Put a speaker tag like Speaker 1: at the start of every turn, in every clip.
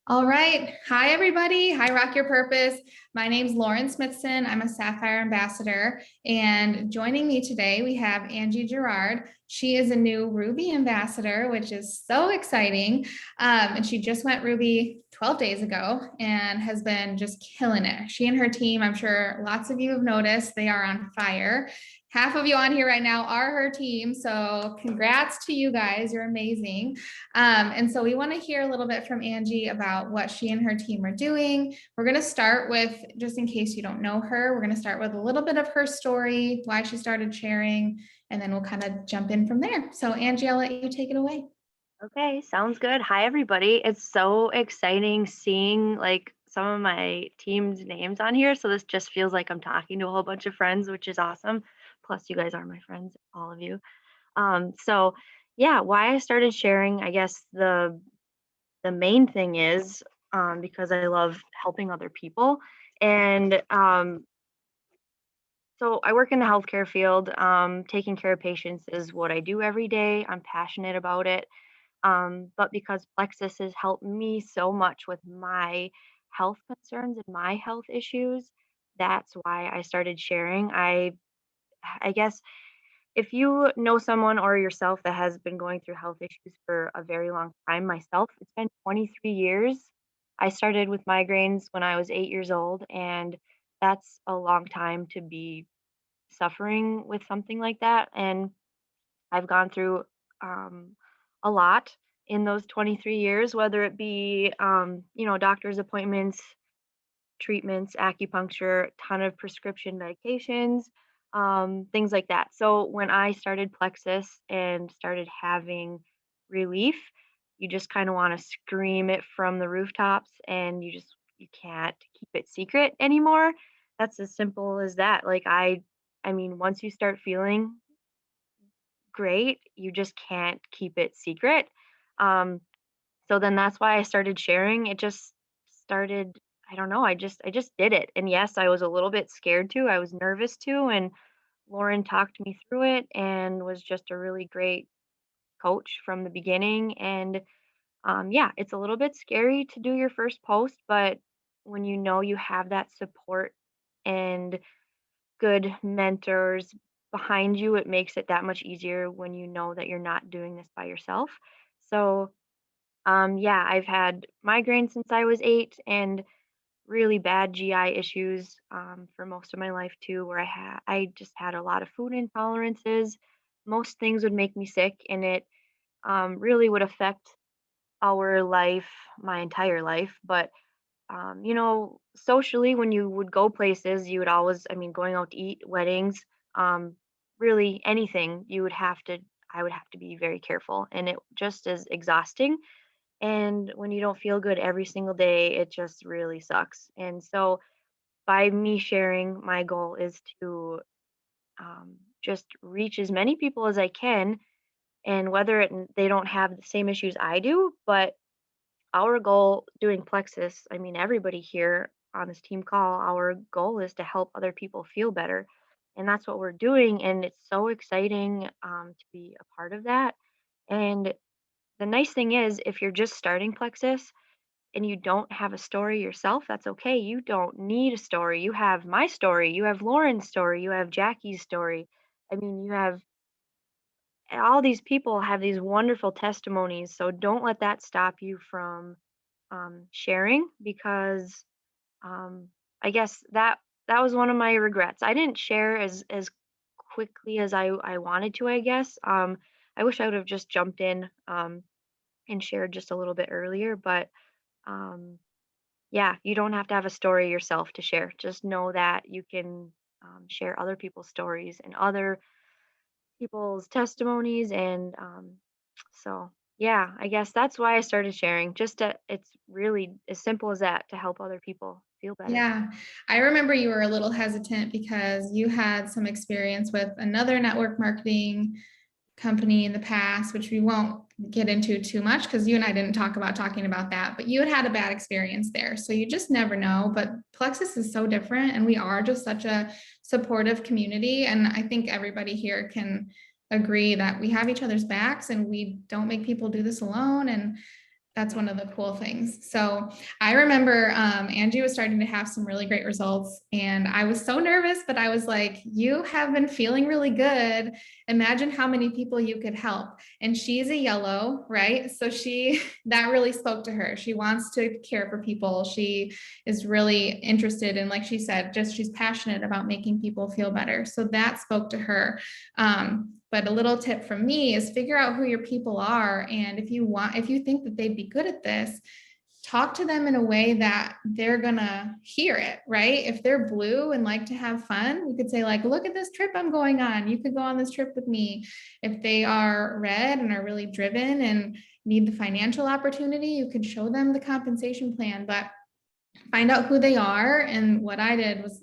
Speaker 1: All right. Hi, everybody. Hi, Rock Your Purpose. My name's Lauren Smithson. I'm a Sapphire Ambassador. And joining me today, we have Angie Gerard. She is a new Ruby Ambassador, which is so exciting. And she just went Ruby 12 days ago and has been just killing it. She and her team, I'm sure lots of you have noticed, they are on fire. Half of you on here right now are her team. So congrats to you guys. You're amazing. And so we want to hear a little bit from Angie about what she and her team are doing. We're going to start with, just in case you don't know her, we're going to start with a little bit of her story, why she started sharing, and then we'll kind of jump in from there. So Angie, I'll let you take it away.
Speaker 2: Okay, sounds good. Hi, everybody. It's so exciting seeing like some of my team's names on here. So this just feels like I'm talking to a whole bunch of friends, which is awesome. Plus, you guys are my friends, all of you. So yeah, why I started sharing, I guess the main thing is because I love helping other people, and so I work in the healthcare field. Taking care of patients is what I do every day. I'm passionate about it. But because Plexus has helped me so much with my health concerns and my health issues, that's why I started sharing. I guess if you know someone or yourself that has been going through health issues for a very long time, myself, it's been 23 years. I started with migraines when I was 8 years old, and that's a long time to be suffering with something like that. And I've gone through a lot in those 23 years, whether it be, doctor's appointments, treatments, acupuncture, ton of prescription medications, things like that. So when I started Plexus and started having relief, you just kind of want to scream it from the rooftops, and you can't keep it secret anymore. That's as simple as that. I mean, once you start feeling great, you just can't keep it secret. Um, so then that's why I started sharing. It just started, I don't know, I just did it. And yes, I was a little bit scared too. I was nervous too, and Lauren talked me through it and was just a really great coach from the beginning. And yeah, it's a little bit scary to do your first post, but when you know you have that support and good mentors behind you, it makes it that much easier when you know that you're not doing this by yourself. So, yeah, I've had migraines since I was 8 and really bad GI issues for most of my life too, where I just had a lot of food intolerances. Most things would make me sick, and it really would affect our life, my entire life. But socially, when you would go places, you would always, I mean, going out to eat, weddings, um, really anything, I would have to be very careful. And it just is exhausting. And when you don't feel good every single day, it just really sucks. And so by me sharing, my goal is to just reach as many people as I can. And they don't have the same issues I do, but our goal doing Plexus, I mean, everybody here on this team call, our goal is to help other people feel better. And that's what we're doing. And it's so exciting to be a part of that. And the nice thing is, if you're just starting Plexus and you don't have a story yourself, that's okay. You don't need a story. You have my story, you have Lauren's story, you have Jackie's story. I mean, you have all these people have these wonderful testimonies. So don't let that stop you from sharing, because um, I guess that was one of my regrets. I didn't share as quickly as I wanted to. I guess I wish I would have just jumped in and shared just a little bit earlier. But um, yeah, you don't have to have a story yourself to share. Just know that you can share other people's stories and other people's testimonies, and so yeah, I guess that's why I started sharing. It's really as simple as that, to help other people feel better.
Speaker 1: Yeah, I remember you were a little hesitant because you had some experience with another network marketing company in the past, which we won't get into too much because you and I didn't talking about that, but you had a bad experience there. So you just never know. But Plexus is so different, and we are just such a supportive community. And I think everybody here can agree that we have each other's backs and we don't make people do this alone. And That's
Speaker 2: Yeah.
Speaker 1: one of the cool things. So I remember Angie was starting to have some really great results, and I was so nervous, but I was like, "You have been feeling really good. Imagine how many people you could help." And she's a yellow, right? So that really spoke to her. She wants to care for people. She is really interested in, like she said, just she's passionate about making people feel better. So that spoke to her. But a little tip from me is figure out who your people are. And if you think that they'd be good at this, talk to them in a way that they're gonna hear it, right? If they're blue and like to have fun, you could say, like, look at this trip I'm going on. You could go on this trip with me. If they are red and are really driven and need the financial opportunity, you could show them the compensation plan, but find out who they are. And what I did was,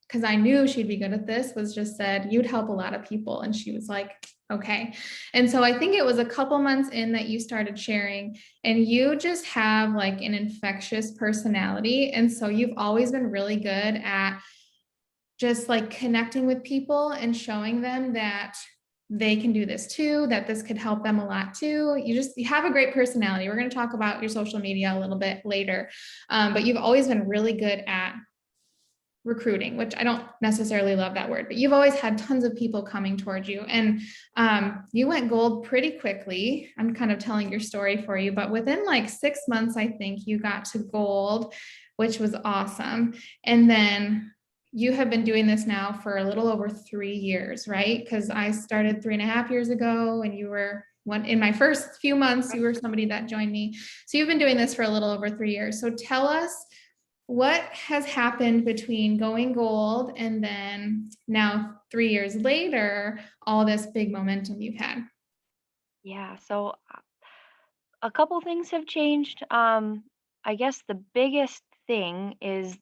Speaker 1: because I knew she'd be good at this, was just said, you'd help a lot of people. And she was like, okay. And so I think it was a couple months in that you started sharing, and you just have like an infectious personality. And so you've always been really good at just like connecting with people and showing them that they can do this too, that this could help them a lot too. You have a great personality. We're going to talk about your social media a little bit later. But you've always been really good at recruiting, which I don't necessarily love that word, but you've always had tons of people coming towards you. And you went gold pretty quickly. I'm kind of telling your story for you, but within like 6 months, I think you got to gold, which was awesome. And then you have been doing this now for a little over 3 years, right? Because I started 3.5 years ago, and you were one in my first few months, you were somebody that joined me. So you've been doing this for a little over 3 years. So tell us, what has happened between going gold and then now 3 years later, all this big momentum you've had?
Speaker 2: Yeah. So a couple things have changed. I guess the biggest thing is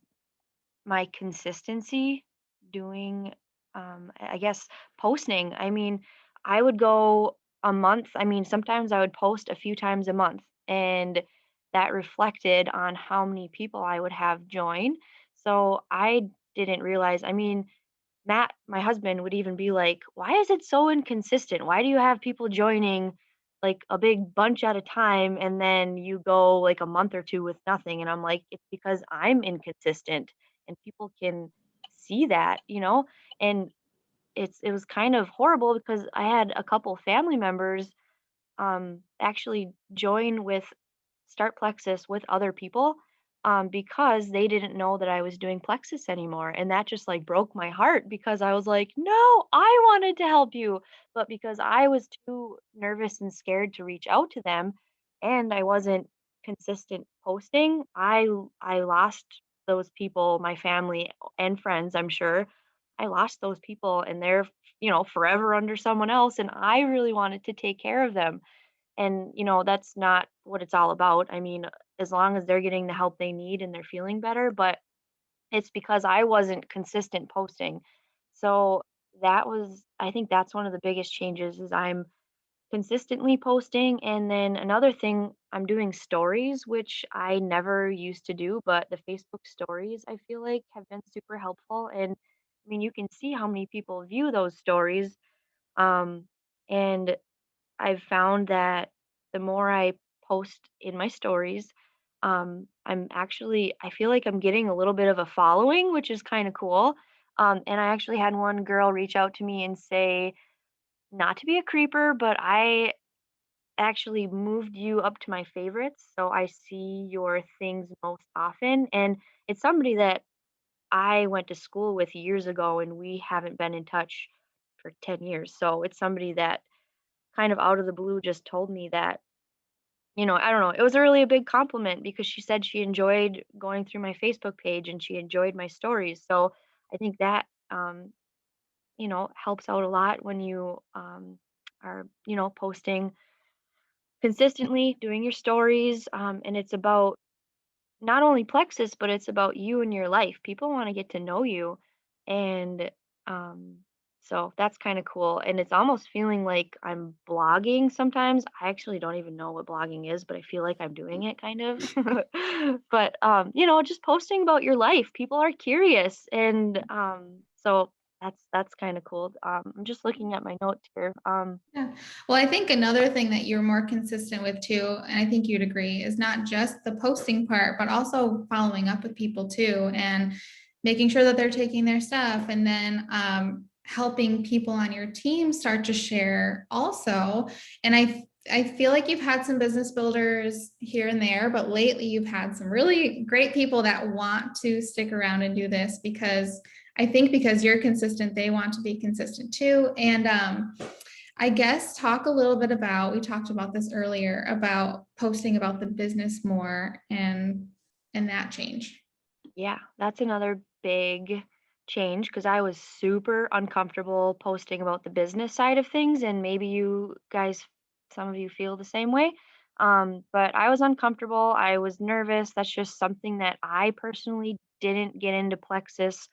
Speaker 2: my consistency doing, I guess, posting. I mean, I would go a month. I mean, sometimes I would post a few times a month, and that reflected on how many people I would have join. So I didn't realize, I mean, Matt, my husband, would even be like, "Why is it so inconsistent? Why do you have people joining like a big bunch at a time and then you go like a month or two with nothing?" And I'm like, "It's because I'm inconsistent and people can see that, you know?" And it was kind of horrible because I had a couple family members actually join with start Plexus with other people because they didn't know that I was doing Plexus anymore. And that just like broke my heart because I was like, no, I wanted to help you. But because I was too nervous and scared to reach out to them and I wasn't consistent posting, I lost those people, my family and friends, I'm sure. I lost those people and they're, forever under someone else. And I really wanted to take care of them, and, that's not what it's all about. I mean, as long as they're getting the help they need and they're feeling better, but it's because I wasn't consistent posting. So I think that's one of the biggest changes is I'm consistently posting. And then another thing, I'm doing stories, which I never used to do, but the Facebook stories I feel like have been super helpful. And I mean, you can see how many people view those stories. Um, and I've found that the more I post in my stories, I feel like I'm getting a little bit of a following, which is kind of cool. And I actually had one girl reach out to me and say, not to be a creeper, but I actually moved you up to my favorites. So I see your things most often. And it's somebody that I went to school with years ago, and we haven't been in touch for 10 years. So it's somebody that kind of out of the blue just told me that, I don't know, it was really a big compliment because she said she enjoyed going through my Facebook page and she enjoyed my stories. So I think that, helps out a lot when you are, posting consistently, doing your stories. And it's about not only Plexus, but it's about you and your life. People want to get to know you. And um, so that's kind of cool. And it's almost feeling like I'm blogging sometimes. I actually don't even know what blogging is, but I feel like I'm doing it kind of. But, just posting about your life. People are curious. And so That's kind of cool. I'm just looking at my notes here.
Speaker 1: Yeah. Well, I think another thing that you're more consistent with too, and I think you'd agree, is not just the posting part, but also following up with people too and making sure that they're taking their stuff and then helping people on your team start to share also. And I feel like you've had some business builders here and there, but lately you've had some really great people that want to stick around and do this because I think because you're consistent, they want to be consistent too. And I guess talk a little bit about, we talked about this earlier, about posting about the business more and that change.
Speaker 2: Yeah, that's another big change because I was super uncomfortable posting about the business side of things, and maybe you guys, some of you feel the same way. But I was uncomfortable. I was nervous. That's just something that I personally didn't get into Plexus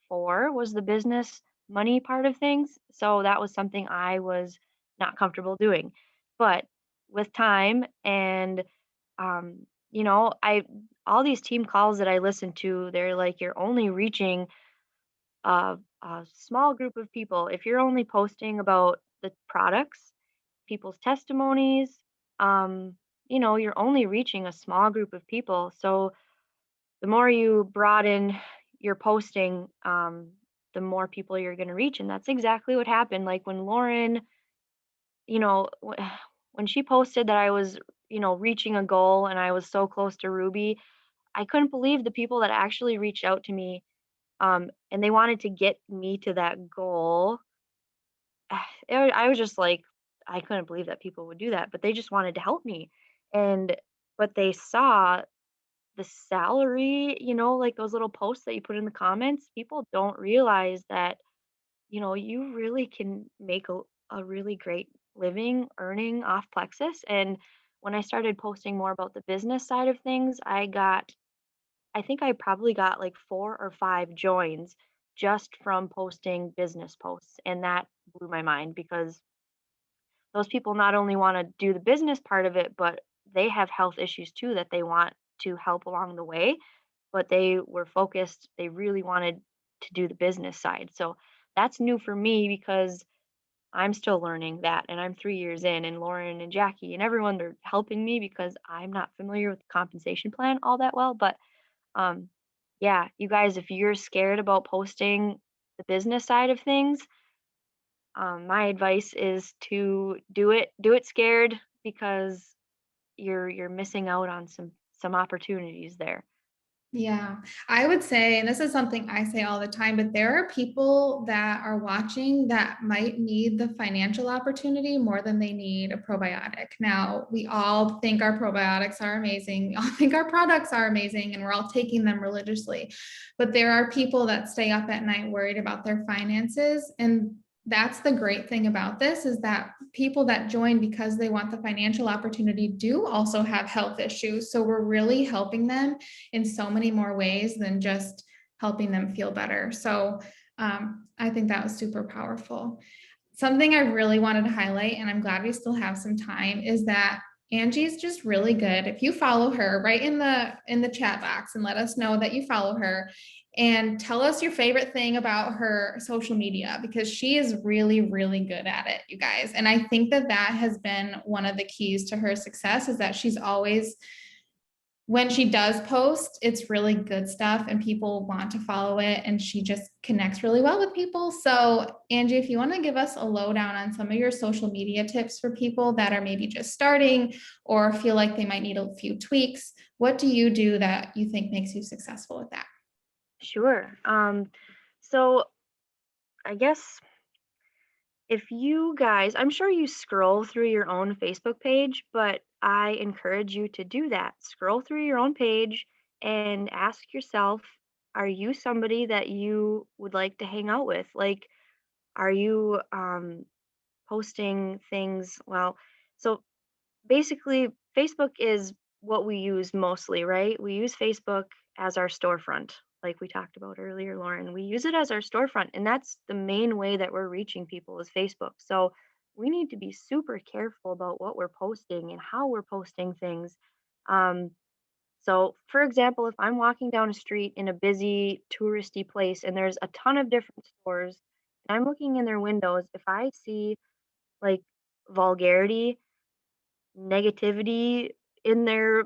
Speaker 2: for was the business money part of things. So that was something I was not comfortable doing. But with time and I all these team calls that I listen to, they're like, you're only reaching a small group of people. If you're only posting about the products, people's testimonies, you're only reaching a small group of people. So the more you broaden your posting, the more people you're going to reach. And that's exactly what happened. Like when Lauren, you know, when she posted that I was, reaching a goal and I was so close to Ruby, I couldn't believe the people that actually reached out to me, and they wanted to get me to that goal. I was just like, I couldn't believe that people would do that, but they just wanted to help me. And but they saw the salary, like those little posts that you put in the comments. People don't realize that, you really can make a really great living earning off Plexus. And when I started posting more about the business side of things, I think I probably got like 4 or 5 joins just from posting business posts, and that blew my mind because those people not only wanna do the business part of it, but they have health issues too that they want to help along the way, but they were focused, they really wanted to do the business side. So that's new for me because I'm still learning that, and I'm 3 years in, and Lauren and Jackie and everyone, they're helping me because I'm not familiar with the compensation plan all that well, but um, yeah, you guys, if you're scared about posting the business side of things, my advice is to do it scared because you're missing out on some opportunities there.
Speaker 1: Yeah, I would say, and this is something I say all the time, but there are people that are watching that might need the financial opportunity more than they need a probiotic. Now, we all think our probiotics are amazing. We all think our products are amazing, and we're all taking them religiously. But there are people that stay up at night worried about their finances. And that's the great thing about this is that people that join because they want the financial opportunity do also have health issues. So we're really helping them in so many more ways than just helping them feel better. So I think that was super powerful. Something I really wanted to highlight, and I'm glad we still have some time, is that Angie's just really good. If you follow her, right in the chat box and let us know that you follow her and tell us your favorite thing about her social media because she is really, really good at it, you guys. And I think that that has been one of the keys to her success is that she's always when she does post, it's really good stuff and people want to follow it and she just connects really well with people. So, Angie, if you want to give us a lowdown on some of your social media tips for people that are maybe just starting or feel like they might need a few tweaks, what do you do that you think makes you successful with that?
Speaker 2: Sure. So I guess if you guys, I'm sure you scroll through your own Facebook page, but I encourage you to do that. Scroll through your own page and ask yourself, are you somebody that you would like to hang out with? Like, are you posting things? Well, so basically, Facebook is what we use mostly, right? We use Facebook as our storefront, like we talked about earlier, Lauren. We use it as our storefront, and that's the main way that we're reaching people is Facebook. So we need to be super careful about what we're posting and how we're posting things. Um, so, for example, if I'm walking down a street in a busy touristy place and there's a ton of different stores and I'm looking in their windows, if I see like vulgarity, negativity in their,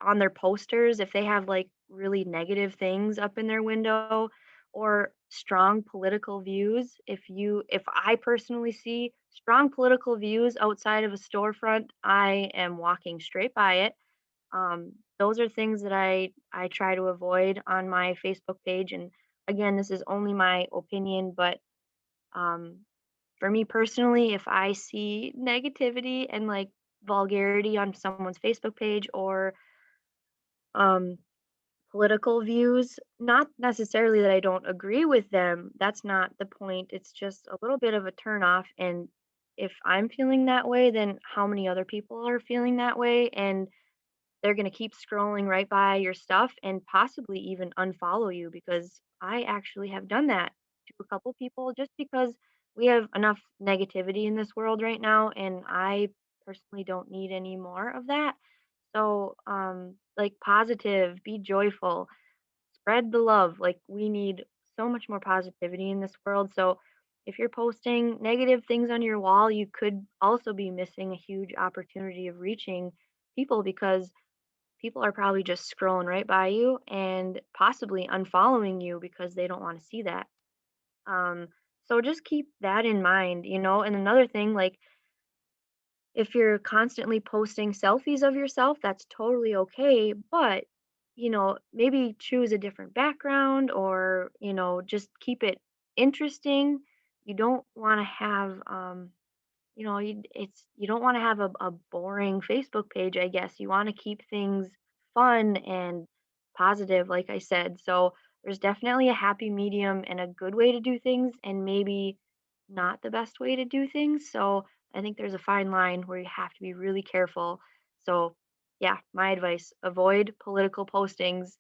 Speaker 2: on their posters, if they have like really negative things up in their window or strong political views, if I personally see strong political views outside of a storefront, I am walking straight by it. Those are things that I try to avoid on my Facebook page. And again, this is only my opinion, but um, for me personally, if I see negativity and like vulgarity on someone's Facebook page or um, political views, not necessarily that I don't agree with them, that's not the point. It's just a little bit of a turn off. And if I'm feeling that way, then how many other people are feeling that way? And they're going to keep scrolling right by your stuff and possibly even unfollow you, because I actually have done that to a couple people just because we have enough negativity in this world right now, and I personally don't need any more of that. So, like, positive, be joyful, spread the love. Like, we need so much more positivity in this world. So, if you're posting negative things on your wall, you could also be missing a huge opportunity of reaching people, because people are probably just scrolling right by you and possibly unfollowing you because they don't want to see that. Um, so just keep that in mind. And another thing, like, if you're constantly posting selfies of yourself, that's totally okay. But, maybe choose a different background, or, just keep it interesting. You don't want to have, you don't want to have a boring Facebook page, I guess. You want to keep things fun and positive, like I said. So there's definitely a happy medium and a good way to do things, and maybe not the best way to do things. So I think there's a fine line where you have to be really careful. So, yeah, my advice: avoid political postings,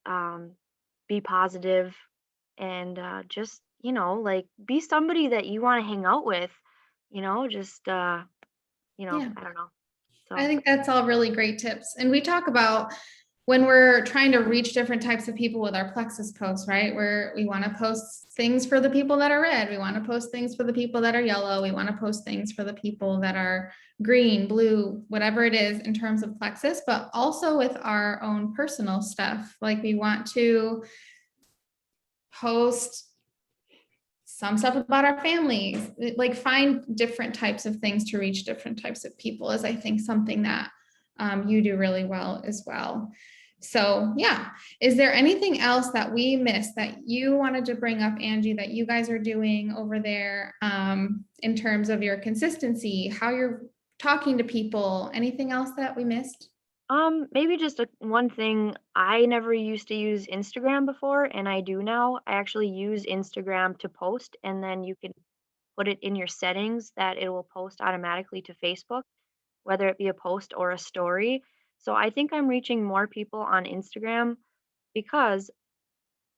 Speaker 2: um, be positive, and just, like, be somebody that you want to hang out with, just,
Speaker 1: Yeah,
Speaker 2: I don't know.
Speaker 1: I
Speaker 2: So,
Speaker 1: think that's all really great tips. And we talk about when we're trying to reach different types of people with our plexus posts, right? Where we want to post things for the people that are red. We want to post things for the people that are yellow. We want to post things for the people that are green, blue, whatever it is in terms of plexus, but also with our own personal stuff. Like we want to post some stuff about our families, like find different types of things to reach different types of people is I think something that you do really well as well. So yeah, is there anything else that we missed that you wanted to bring up, Angie, that you guys are doing over there in terms of your consistency, how you're talking to people, anything else that we missed?
Speaker 2: maybe just one thing. I never used to use Instagram before, and I do now. I actually use Instagram to post, and then you can put it in your settings that it will post automatically to Facebook, whether it be a post or a story. So I think I'm reaching more people on Instagram because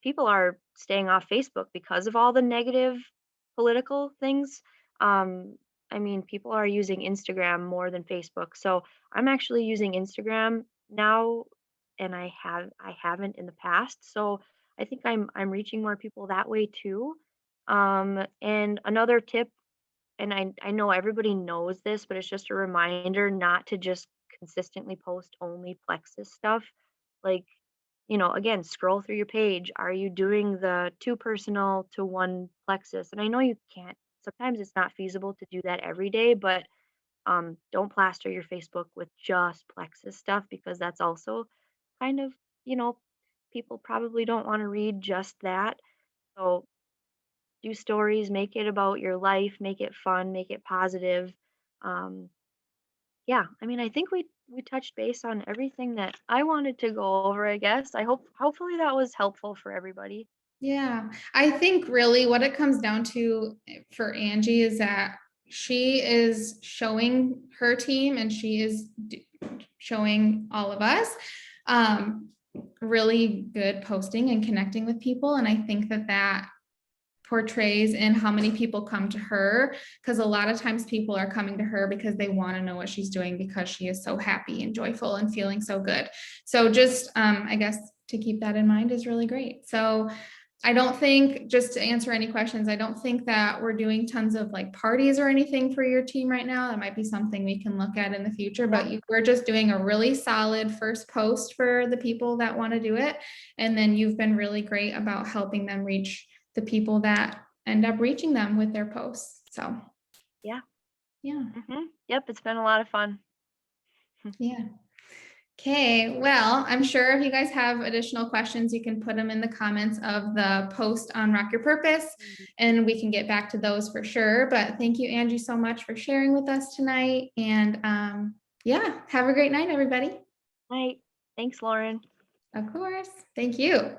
Speaker 2: people are staying off Facebook because of all the negative political things. Um, I mean, people are using Instagram more than Facebook. So I'm actually using Instagram now, and I haven't in the past. So I think I'm reaching more people that way too. And another tip, and I know everybody knows this, but it's just a reminder not to just consistently post only plexus stuff. Like, again, scroll through your page. Are you doing the too personal to one plexus? And I know you can't, sometimes it's not feasible to do that every day, but don't plaster your Facebook with just plexus stuff, because that's also kind of, you know, people probably don't want to read just that. So do stories, make it about your life, make it fun, make it positive. Um, yeah, I mean, I think we touched base on everything that I wanted to go over, I guess. Hopefully that was helpful for everybody.
Speaker 1: Yeah, I think really what it comes down to for Angie is that she is showing her team and she is showing all of us um, really good posting and connecting with people. And I think that that portrays in how many people come to her, because a lot of times people are coming to her because they want to know what she's doing because she is so happy and joyful and feeling so good. So just I guess to keep that in mind is really great. So I don't think, just to answer any questions, I don't think that we're doing tons of like parties or anything for your team right now. That might be something we can look at in the future,
Speaker 2: Yeah.
Speaker 1: but we're just doing a really solid first post for the people that want to do it. And then you've been really great about helping them reach the people that end up reaching them with their posts. So
Speaker 2: Yeah.
Speaker 1: yeah,
Speaker 2: Yep, it's been a lot of fun.
Speaker 1: yeah. Okay, well, I'm sure if you guys have additional questions, you can put them in the comments of the post on Rock Your Purpose, and we can get back to those for sure. But thank you, Angie, so much for sharing with us tonight. And yeah, have a great night, everybody.
Speaker 2: Night. Thanks, Lauren.
Speaker 1: Of course. Thank you.